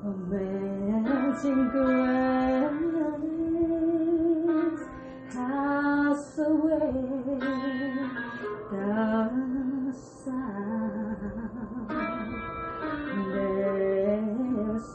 Amazing grace has away the sound. There's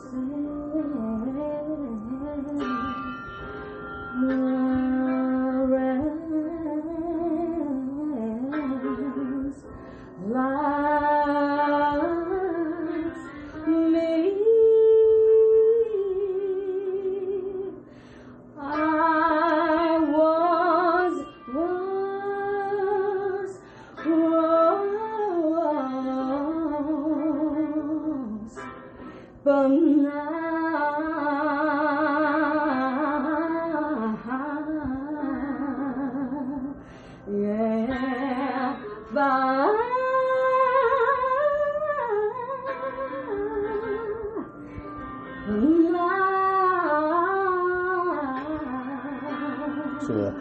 but now, yeah, but 주여.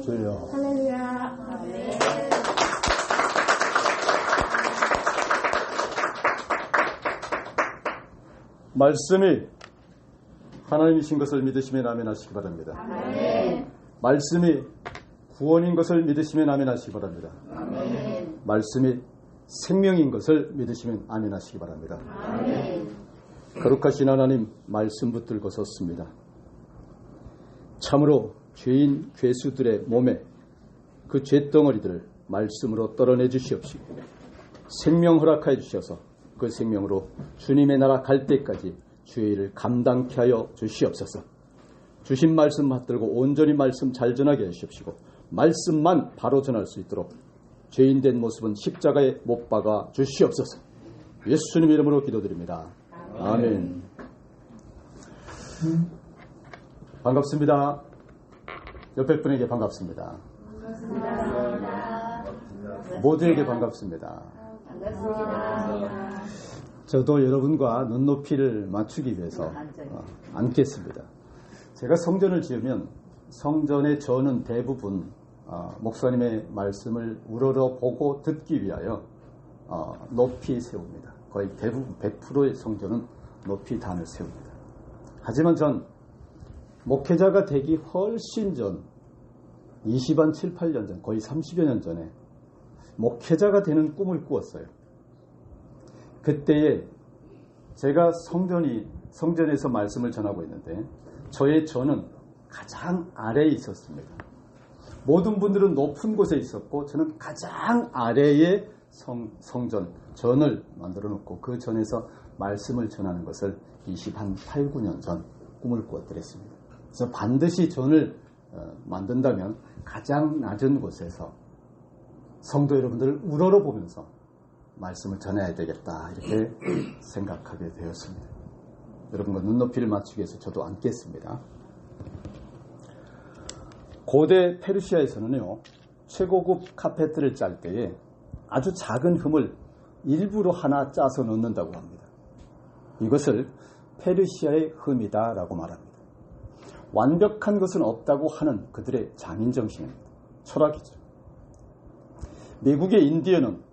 주여. 할렐루야. 말씀이 하나님이신 것을 믿으시면 아멘하시기 바랍니다. 아멘. 말씀이 구원인 것을 믿으시면 아멘하시기 바랍니다. 아멘. 말씀이 생명인 것을 믿으시면 아멘하시기 바랍니다. 아멘. 거룩하신 하나님 말씀 붙들고 섰습니다. 참으로 죄인 괴수들의 몸에 그 죄덩어리들을 말씀으로 떨어내 주시옵시고 생명 허락하여 주셔서 그 생명으로 주님의 나라 갈 때까지 주의 일을 감당케 하여 주시옵소서. 주신 말씀 받들고 온전히 말씀 잘 전하게 하시옵시고 말씀만 바로 전할 수 있도록 죄인된 모습은 십자가에 못 박아 주시옵소서. 예수님 이름으로 기도드립니다. 아멘. 반갑습니다. 옆에 분에게 반갑습니다. 반갑습니다. 모두에게 반갑습니다. 반갑습니다. 저도 여러분과 눈높이를 맞추기 위해서 앉겠습니다. 제가 성전을 지으면 성전의 저는 대부분 목사님의 말씀을 우러러보고 듣기 위하여 높이 세웁니다. 거의 대부분 100%의 성전은 높이 단을 세웁니다. 하지만 전 목회자가 되기 훨씬 전 20한 7, 8년 전 거의 30여 년 전에 목회자가 되는 꿈을 꾸었어요. 그때에 제가 성전에서 말씀을 전하고 있는데 저의 전은 가장 아래에 있었습니다. 모든 분들은 높은 곳에 있었고 저는 가장 아래에 전을 만들어 놓고 그 전에서 말씀을 전하는 것을 20한 8, 9년 전 꿈을 꾸었더랬습니다. 그래서 반드시 전을 만든다면 가장 낮은 곳에서 성도 여러분들을 우러러보면서 말씀을 전해야 되겠다 이렇게 생각하게 되었습니다. 여러분과 눈높이를 맞추기 위해서 저도 앉겠습니다. 고대 페르시아에서는요, 최고급 카페트를 짤 때에 아주 작은 흠을 일부러 하나 짜서 넣는다고 합니다. 이것을 페르시아의 흠이다라고 말합니다. 완벽한 것은 없다고 하는 그들의 장인정신입니다. 철학이죠. 미국의 인디언은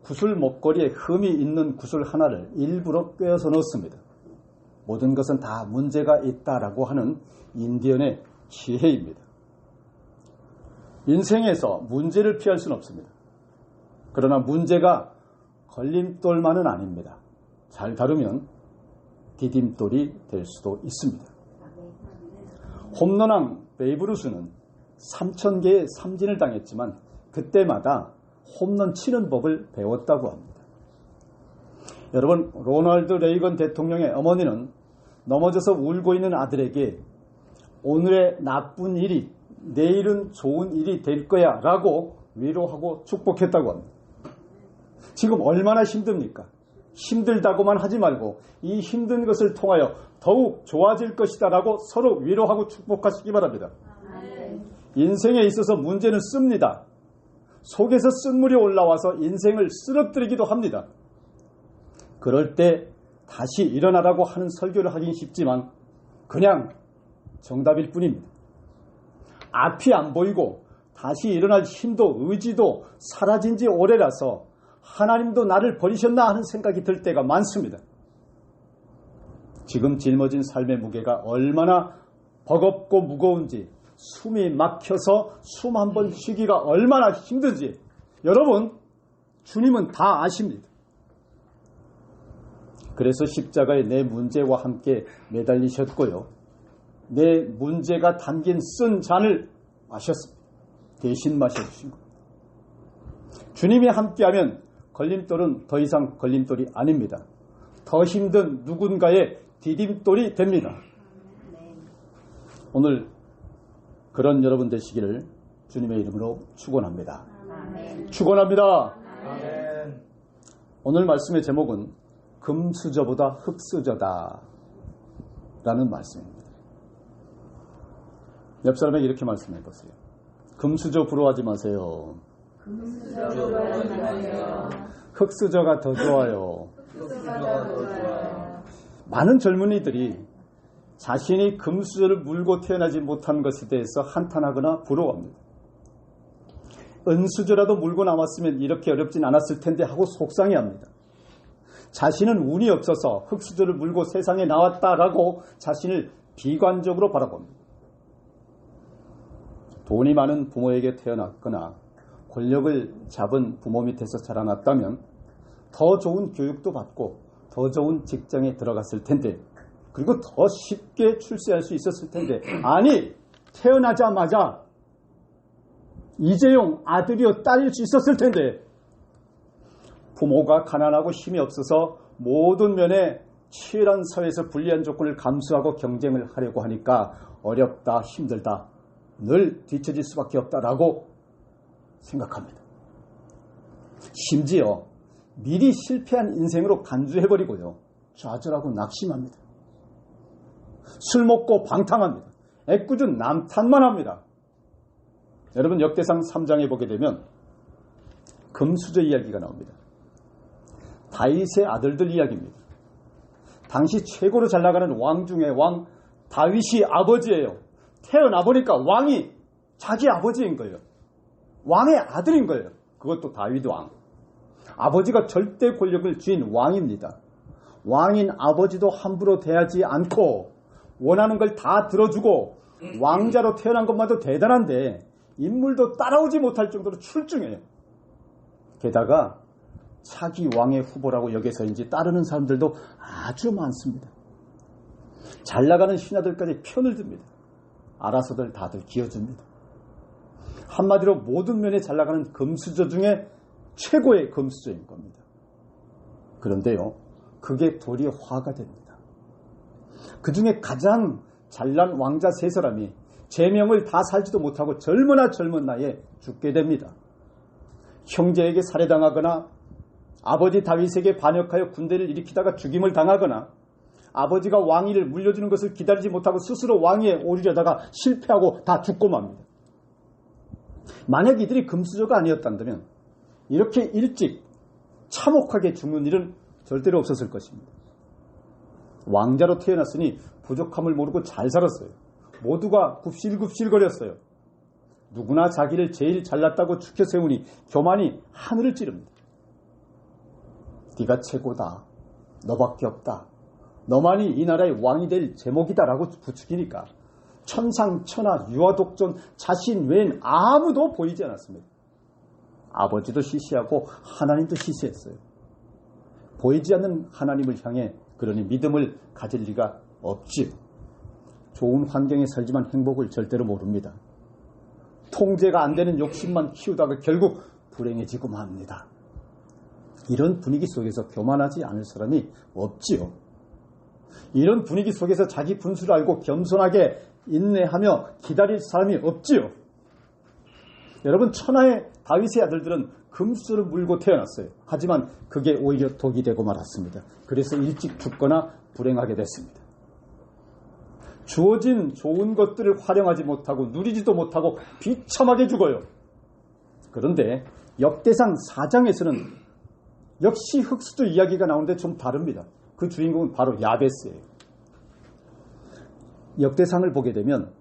구슬 목걸이에 흠이 있는 구슬 하나를 일부러 꿰어서 넣습니다. 모든 것은 다 문제가 있다라고 하는 인디언의 지혜입니다. 인생에서 문제를 피할 수는 없습니다. 그러나 문제가 걸림돌만은 아닙니다. 잘 다루면 디딤돌이 될 수도 있습니다. 홈런왕 베이브 루스는 3,000개의 삼진을 당했지만 그때마다 홈런 치는 법을 배웠다고 합니다. 여러분, 로널드 레이건 대통령의 어머니는 넘어져서 울고 있는 아들에게 오늘의 나쁜 일이 내일은 좋은 일이 될 거야 라고 위로하고 축복했다고 합니다. 지금 얼마나 힘듭니까? 힘들다고만 하지 말고 이 힘든 것을 통하여 더욱 좋아질 것이다 라고 서로 위로하고 축복하시기 바랍니다. 인생에 있어서 문제는 씁니다. 속에서 쓴물이 올라와서 인생을 쓰러뜨리기도 합니다. 그럴 때 다시 일어나라고 하는 설교를 하긴 쉽지만 그냥 정답일 뿐입니다. 앞이 안 보이고 다시 일어날 힘도 의지도 사라진 지 오래라서 하나님도 나를 버리셨나 하는 생각이 들 때가 많습니다. 지금 짊어진 삶의 무게가 얼마나 버겁고 무거운지, 숨이 막혀서 숨 한 번 쉬기가 얼마나 힘든지 여러분, 주님은 다 아십니다. 그래서 십자가에 내 문제와 함께 매달리셨고요. 내 문제가 담긴 쓴 잔을 마셨습니다. 대신 마셔주신 겁니다. 주님이 함께하면 걸림돌은 더 이상 걸림돌이 아닙니다. 더 힘든 누군가의 디딤돌이 됩니다. 오늘 그런 여러분 되시기를 주님의 이름으로 축원합니다. 축원합니다. 오늘 말씀의 제목은 금수저보다 흙수저다 라는 말씀입니다. 옆 사람에게 이렇게 말씀해 보세요. 금수저 부러워하지 마세요. 흙수저가 더 좋아요. 많은 젊은이들이 자신이 금수저를 물고 태어나지 못한 것에 대해서 한탄하거나 부러워합니다. 은수저라도 물고 나왔으면 이렇게 어렵진 않았을 텐데 하고 속상해합니다. 자신은 운이 없어서 흙수저를 물고 세상에 나왔다라고 자신을 비관적으로 바라봅니다. 돈이 많은 부모에게 태어났거나 권력을 잡은 부모 밑에서 자라났다면 더 좋은 교육도 받고 더 좋은 직장에 들어갔을 텐데, 그리고 더 쉽게 출세할 수 있었을 텐데, 아니 태어나자마자 이재용 아들이여 딸일 수 있었을 텐데 부모가 가난하고 힘이 없어서 모든 면에 치열한 사회에서 불리한 조건을 감수하고 경쟁을 하려고 하니까 어렵다, 힘들다, 늘 뒤처질 수밖에 없다라고 생각합니다. 심지어 미리 실패한 인생으로 간주해버리고요, 좌절하고 낙심합니다. 술 먹고 방탕합니다. 애꿎은 남탓만 합니다. 여러분, 역대상 3장에 보게 되면 금수저 이야기가 나옵니다. 다윗의 아들들 이야기입니다. 당시 최고로 잘 나가는 왕 중에 왕 다윗이 아버지예요. 태어나 보니까 왕이 자기 아버지인 거예요. 왕의 아들인 거예요. 그것도 다윗 왕. 아버지가 절대 권력을 쥔 왕입니다. 왕인 아버지도 함부로 대하지 않고 원하는 걸 다 들어주고 왕자로 태어난 것만도 대단한데 인물도 따라오지 못할 정도로 출중해요. 게다가 차기 왕의 후보라고 여기서인지 따르는 사람들도 아주 많습니다. 잘 나가는 신하들까지 편을 듭니다. 알아서들 다들 기어줍니다. 한마디로 모든 면에 잘 나가는 금수저 중에 최고의 금수저인 겁니다. 그런데요, 그게 도리어 화가 됩니다. 그 중에 가장 잘난 왕자 세 사람이 제명을 다 살지도 못하고 젊은 나이에 죽게 됩니다. 형제에게 살해당하거나 아버지 다윗에게 반역하여 군대를 일으키다가 죽임을 당하거나 아버지가 왕위를 물려주는 것을 기다리지 못하고 스스로 왕위에 오르려다가 실패하고 다 죽고 맙니다. 만약 이들이 금수저가 아니었다면 이렇게 일찍 참혹하게 죽는 일은 절대로 없었을 것입니다. 왕자로 태어났으니 부족함을 모르고 잘 살았어요. 모두가 굽실굽실거렸어요. 누구나 자기를 제일 잘났다고 추켜 세우니 교만이 하늘을 찌릅니다. 네가 최고다. 너밖에 없다. 너만이 이 나라의 왕이 될 제목이다라고 부추기니까 천상천하 유아독존 자신 외엔 아무도 보이지 않았습니다. 아버지도 시시하고 하나님도 시시했어요. 보이지 않는 하나님을 향해 그러니 믿음을 가질 리가 없지요. 좋은 환경에 살지만 행복을 절대로 모릅니다. 통제가 안 되는 욕심만 키우다가 결국 불행해지고 맙니다. 이런 분위기 속에서 교만하지 않을 사람이 없지요. 이런 분위기 속에서 자기 분수를 알고 겸손하게 인내하며 기다릴 사람이 없지요. 여러분, 천하의 다윗의 아들들은 금수를 물고 태어났어요. 하지만 그게 오히려 독이 되고 말았습니다. 그래서 일찍 죽거나 불행하게 됐습니다. 주어진 좋은 것들을 활용하지 못하고 누리지도 못하고 비참하게 죽어요. 그런데 역대상 4장에서는 역시 흑수저 이야기가 나오는데 좀 다릅니다. 그 주인공은 바로 야베스예요. 역대상을 보게 되면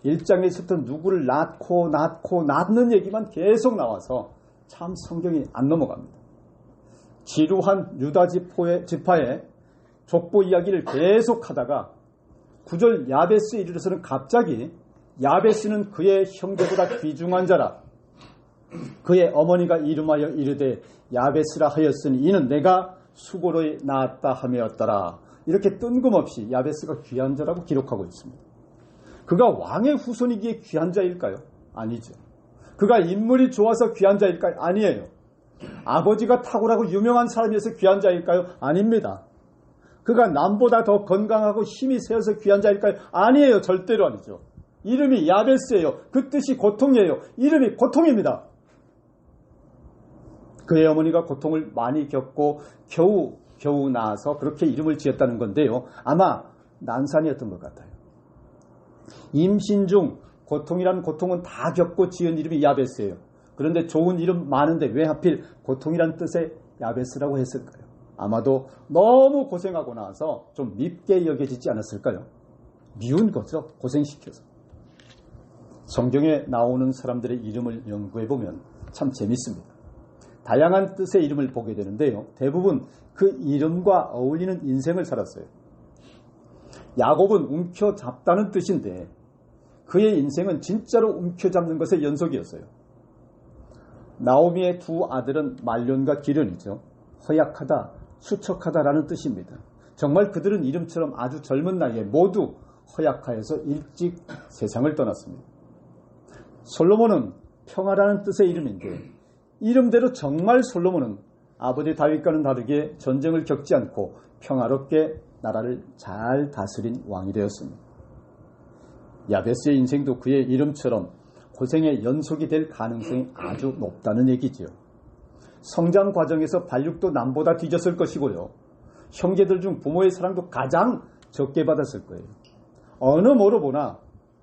1장에서부터 누구를 낳는 얘기만 계속 나와서 참 성경이 안 넘어갑니다. 지루한 유다 지파의 족보 이야기를 계속 하다가 9절 야베스에 이르러서는 갑자기 야베스는 그의 형제보다 귀중한 자라. 그의 어머니가 이름하여 이르되 야베스라 하였으니 이는 내가 수고로 낳았다 하였더라. 이렇게 뜬금없이 야베스가 귀한 자라고 기록하고 있습니다. 그가 왕의 후손이기에 귀한 자일까요? 아니죠. 그가 인물이 좋아서 귀한 자일까요? 아니에요. 아버지가 탁월하고 유명한 사람이어서 귀한 자일까요? 아닙니다. 그가 남보다 더 건강하고 힘이 세어서 귀한 자일까요? 아니에요. 절대로 아니죠. 이름이 야베스예요. 그 뜻이 고통이에요. 이름이 고통입니다. 그의 어머니가 고통을 많이 겪고 겨우 낳아서 그렇게 이름을 지었다는 건데요. 아마 난산이었던 것 같아요. 임신 중 고통이라는 고통은 다 겪고 지은 이름이 야베스예요. 그런데 좋은 이름 많은데 왜 하필 고통이라는 뜻의 야베스라고 했을까요? 아마도 너무 고생하고 나서 좀 밉게 여겨지지 않았을까요? 미운 거죠. 고생시켜서. 성경에 나오는 사람들의 이름을 연구해보면 참 재밌습니다. 다양한 뜻의 이름을 보게 되는데요. 대부분 그 이름과 어울리는 인생을 살았어요. 야곱은 움켜잡다는 뜻인데 그의 인생은 진짜로 움켜잡는 것의 연속이었어요. 나오미의 두 아들은 말론과 기련이죠. 허약하다, 수척하다라는 뜻입니다. 정말 그들은 이름처럼 아주 젊은 나이에 모두 허약하여서 일찍 세상을 떠났습니다. 솔로몬은 평화라는 뜻의 이름인데 이름대로 정말 솔로몬은 아버지 다윗과는 다르게 전쟁을 겪지 않고 평화롭게 나라를 잘 다스린 왕이 되었습니다. 야베스의 인생도 그의 이름처럼 고생의 연속이 될 가능성이 아주 높다는 얘기지요. 성장 과정에서 발육도 남보다 뒤졌을 것이고요. 형제들 중 부모의 사랑도 가장 적게 받았을 거예요. 어느 뭐로 보나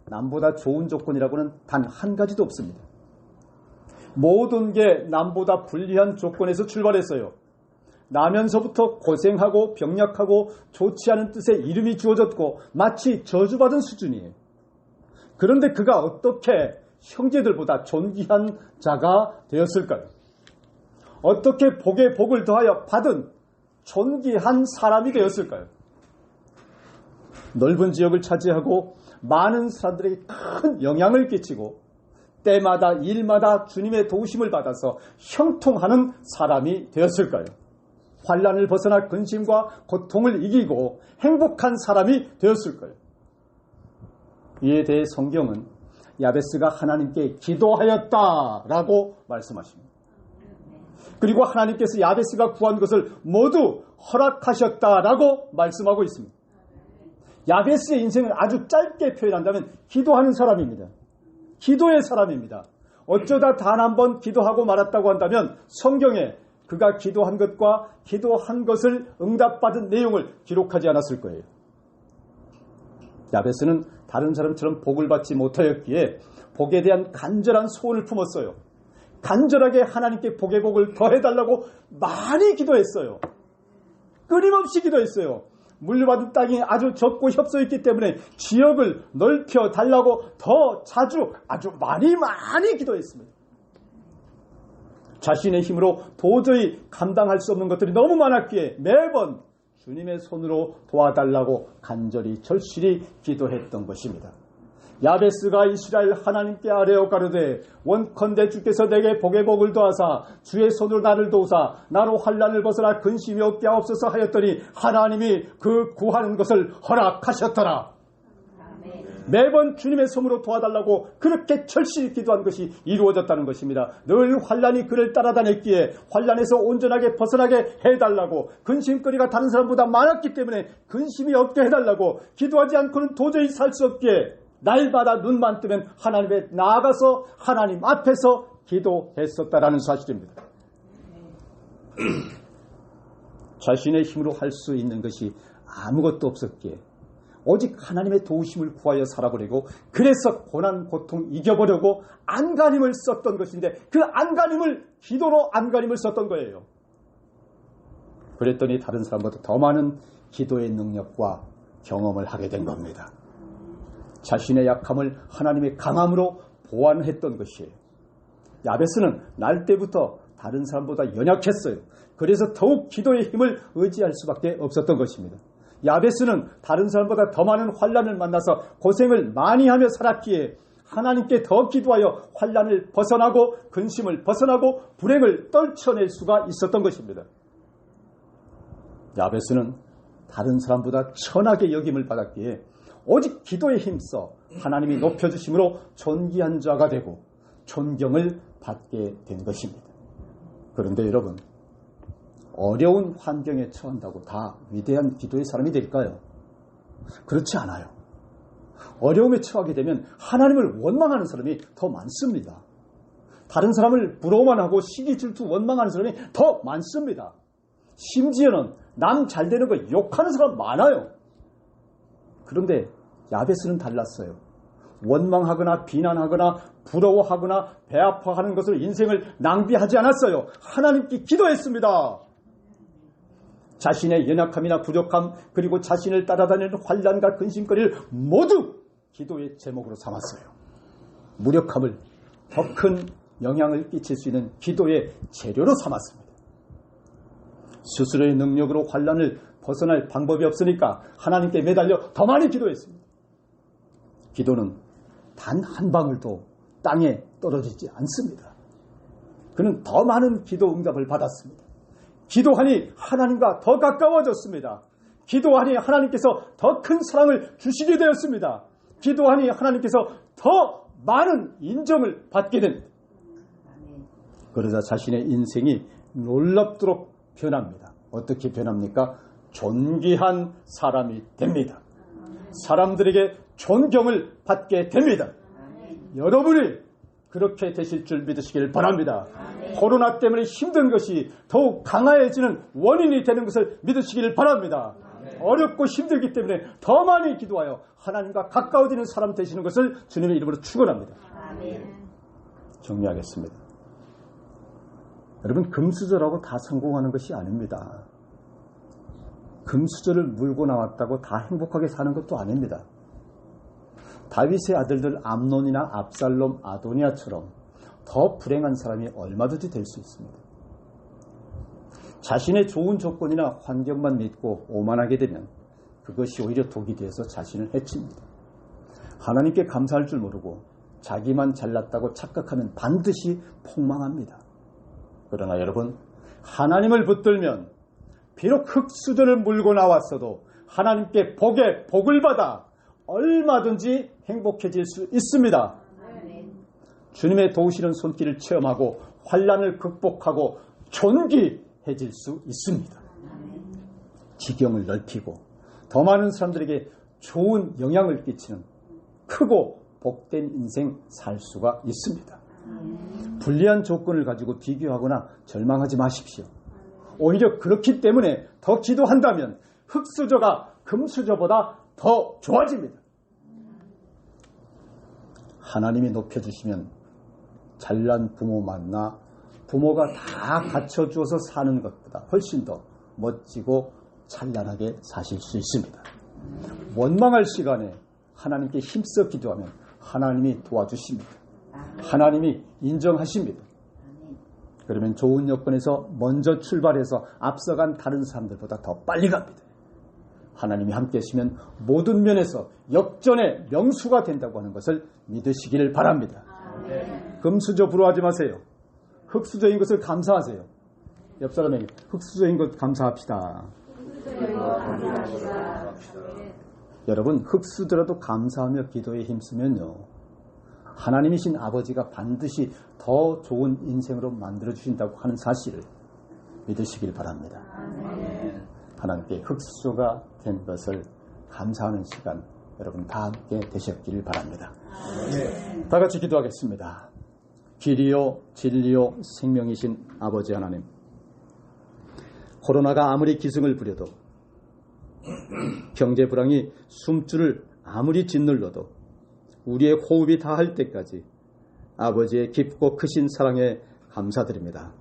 남보다 좋은 조건이라고는 단 한 가지도 없습니다. 모든 게 남보다 불리한 조건에서 출발했어요. 나면서부터 고생하고 병약하고 좋지 않은 뜻의 이름이 주어졌고 마치 저주받은 수준이에요. 그런데 그가 어떻게 형제들보다 존귀한 자가 되었을까요? 어떻게 복에 복을 더하여 받은 존귀한 사람이 되었을까요? 넓은 지역을 차지하고 많은 사람들에게 큰 영향을 끼치고 때마다 일마다 주님의 도우심을 받아서 형통하는 사람이 되었을까요? 환난을 벗어나 근심과 고통을 이기고 행복한 사람이 되었을까요? 이에 대해 성경은 야베스가 하나님께 기도하였다라고 말씀하십니다. 그리고 하나님께서 야베스가 구한 것을 모두 허락하셨다라고 말씀하고 있습니다. 야베스의 인생을 아주 짧게 표현한다면 기도하는 사람입니다. 기도의 사람입니다. 어쩌다 단 한 번 기도하고 말았다고 한다면 성경에 그가 기도한 것과 기도한 것을 응답받은 내용을 기록하지 않았을 거예요. 야베스는 다른 사람처럼 복을 받지 못하였기에 복에 대한 간절한 소원을 품었어요. 간절하게 하나님께 복의 복을 더해달라고 많이 기도했어요. 끊임없이 기도했어요. 물려받은 땅이 아주 적고 협소했기 때문에 지역을 넓혀달라고 더 자주 아주 많이 기도했습니다. 자신의 힘으로 도저히 감당할 수 없는 것들이 너무 많았기에 매번 주님의 손으로 도와달라고 간절히 절실히 기도했던 것입니다. 야베스가 이스라엘 하나님께 아뢰어 가로되 원컨대 주께서 내게 복의 복을 더하사 주의 손으로 나를 도우사 나로 환난을 벗어나 근심이 없게 하옵소서 하였더니 하나님이 그 구하는 것을 허락하셨더라. 매번 주님의 손으로 도와달라고 그렇게 절실히 기도한 것이 이루어졌다는 것입니다. 늘 환난이 그를 따라다녔기에 환난에서 온전하게 벗어나게 해달라고, 근심거리가 다른 사람보다 많았기 때문에 근심이 없게 해달라고, 기도하지 않고는 도저히 살 수 없기에 날마다 눈만 뜨면 하나님에 나아가서 하나님 앞에서 기도했었다라는 사실입니다. 자신의 힘으로 할 수 있는 것이 아무것도 없었기에 오직 하나님의 도우심을 구하여 살아버리고, 그래서 고난 고통 이겨보려고 안간힘을 썼던 것인데, 그 안간힘을 기도로 안간힘을 썼던 거예요. 그랬더니 다른 사람보다 더 많은 기도의 능력과 경험을 하게 된 겁니다. 자신의 약함을 하나님의 강함으로 보완했던 것이에요. 야베스는 날 때부터 다른 사람보다 연약했어요. 그래서 더욱 기도의 힘을 의지할 수밖에 없었던 것입니다. 야베스는 다른 사람보다 더 많은 환난을 만나서 고생을 많이 하며 살았기에 하나님께 더 기도하여 환난을 벗어나고 근심을 벗어나고 불행을 떨쳐낼 수가 있었던 것입니다. 야베스는 다른 사람보다 천하게 여김을 받았기에 오직 기도에 힘써 하나님이 높여주심으로 존귀한 자가 되고 존경을 받게 된 것입니다. 그런데 여러분, 어려운 환경에 처한다고 다 위대한 기도의 사람이 될까요? 그렇지 않아요. 어려움에 처하게 되면 하나님을 원망하는 사람이 더 많습니다. 다른 사람을 부러워만 하고 시기 질투 원망하는 사람이 더 많습니다. 심지어는 남 잘 되는 거 욕하는 사람 많아요. 그런데 야베스는 달랐어요. 원망하거나 비난하거나 부러워하거나 배 아파하는 것으로 인생을 낭비하지 않았어요. 하나님께 기도했습니다. 자신의 연약함이나 부족함, 그리고 자신을 따라다니는 환난과 근심거리를 모두 기도의 제목으로 삼았어요. 무력함을 더 큰 영향을 끼칠 수 있는 기도의 재료로 삼았습니다. 스스로의 능력으로 환난을 벗어날 방법이 없으니까 하나님께 매달려 더 많이 기도했습니다. 기도는 단 한 방울도 땅에 떨어지지 않습니다. 그는 더 많은 기도 응답을 받았습니다. 기도하니 하나님과 더 가까워졌습니다. 기도하니 하나님께서 더 큰 사랑을 주시게 되었습니다. 기도하니 하나님께서 더 많은 인정을 받게 됩니다. 그러자 자신의 인생이 놀랍도록 변합니다. 어떻게 변합니까? 존귀한 사람이 됩니다. 사람들에게 존경을 받게 됩니다. 여러분이 그렇게 되실 줄 믿으시길 바랍니다. 코로나 때문에 힘든 것이 더욱 강해지는 원인이 되는 것을 믿으시길 바랍니다. 어렵고 힘들기 때문에 더 많이 기도하여 하나님과 가까워지는 사람 되시는 것을 주님의 이름으로 축원합니다. 정리하겠습니다. 여러분, 금수저라고 다 성공하는 것이 아닙니다. 금수저를 물고 나왔다고 다 행복하게 사는 것도 아닙니다. 다윗의 아들들 암논이나 압살롬, 아도니아처럼 더 불행한 사람이 얼마든지 될 수 있습니다. 자신의 좋은 조건이나 환경만 믿고 오만하게 되면 그것이 오히려 독이 되어서 자신을 해칩니다. 하나님께 감사할 줄 모르고 자기만 잘났다고 착각하면 반드시 폭망합니다. 그러나 여러분, 하나님을 붙들면 비록 흙수저를 물고 나왔어도 하나님께 복을 받아 얼마든지 행복해질 수 있습니다. 주님의 도우시는 손길을 체험하고 환난을 극복하고 존귀해질 수 있습니다. 지경을 넓히고 더 많은 사람들에게 좋은 영향을 끼치는 크고 복된 인생 살 수가 있습니다. 불리한 조건을 가지고 비교하거나 절망하지 마십시오. 오히려 그렇기 때문에 더 기도한다면 흙수저가 금수저보다 더 좋아집니다. 하나님이 높여주시면 잘난 부모 만나 부모가 다 갖춰주어서 사는 것보다 훨씬 더 멋지고 찬란하게 사실 수 있습니다. 원망할 시간에 하나님께 힘써 기도하면 하나님이 도와주십니다. 하나님이 인정하십니다. 그러면 좋은 여건에서 먼저 출발해서 앞서간 다른 사람들보다 더 빨리 갑니다. 하나님이 함께 하시면 모든 면에서 역전의 명수가 된다고 하는 것을 믿으시기를 바랍니다. 금수저 부러워하지 마세요. 흙수저인 것을 감사하세요. 옆 사람에게 흙수저인 것 감사합시다. 여러분, 흙수저라도 감사하며 기도에 힘쓰면요, 하나님이신 아버지가 반드시 더 좋은 인생으로 만들어주신다고 하는 사실을 믿으시길 바랍니다. 하나님께 흙수저가 된 것을 감사하는 시간 여러분 다 함께 되셨기를 바랍니다. 다 같이 기도하겠습니다. 길이요 진리요 생명이신 아버지 하나님, 코로나가 아무리 기승을 부려도, 경제 불황이 숨줄을 아무리 짓눌러도 우리의 호흡이 다할 때까지 아버지의 깊고 크신 사랑에 감사드립니다.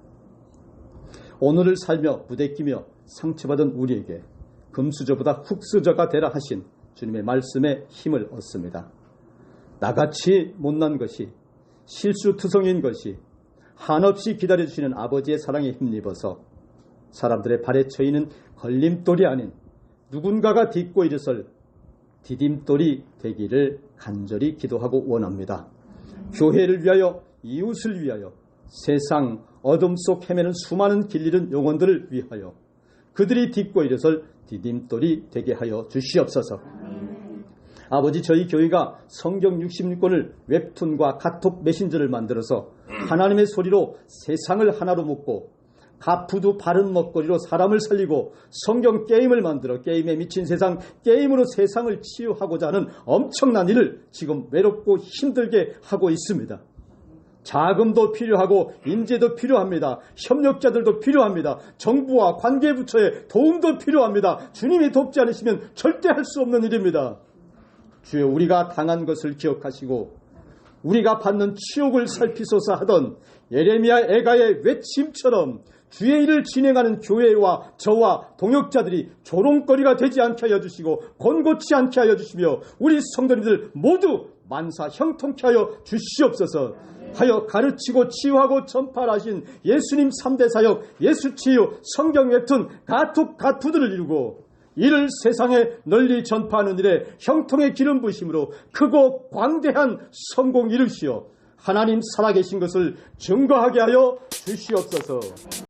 오늘을 살며 부대끼며 상처받은 우리에게 금수저보다 흙수저가 되라 하신 주님의 말씀에 힘을 얻습니다. 나같이 못난 것이, 실수투성인 것이 한없이 기다려주시는 아버지의 사랑에 힘입어서 사람들의 발에 처이는 걸림돌이 아닌 누군가가 딛고 일어설 디딤돌이 되기를 간절히 기도하고 원합니다. 교회를 위하여, 이웃을 위하여, 세상 어둠 속 헤매는 수많은 길 잃은 영혼들을 위하여 그들이 딛고 일어설 디딤돌이 되게 하여 주시옵소서. 아버지, 저희 교회가 성경 66권을 웹툰과 카톡 메신저를 만들어서 하나님의 소리로 세상을 하나로 묶고 가푸두 바른 먹거리로 사람을 살리고 성경 게임을 만들어 게임에 미친 세상, 게임으로 세상을 치유하고자 하는 엄청난 일을 지금 외롭고 힘들게 하고 있습니다. 자금도 필요하고 인재도 필요합니다. 협력자들도 필요합니다. 정부와 관계부처의 도움도 필요합니다. 주님이 돕지 않으시면 절대 할 수 없는 일입니다. 주여, 우리가 당한 것을 기억하시고 우리가 받는 치욕을 살피소서 하던 예레미야 애가의 외침처럼 주의 일을 진행하는 교회와 저와 동역자들이 조롱거리가 되지 않게 하여 주시고 권고치 않게 하여 주시며 우리 성도님들 모두 만사 형통케 하여 주시옵소서. 하여 가르치고 치유하고 전파하신 예수님 3대 사역, 예수 치유, 성경 웹툰, 가투들을 이루고 이를 세상에 널리 전파하는 일에 형통의 기름 부으심으로 크고 광대한 성공 이루시어 하나님 살아계신 것을 증거하게 하여 주시옵소서.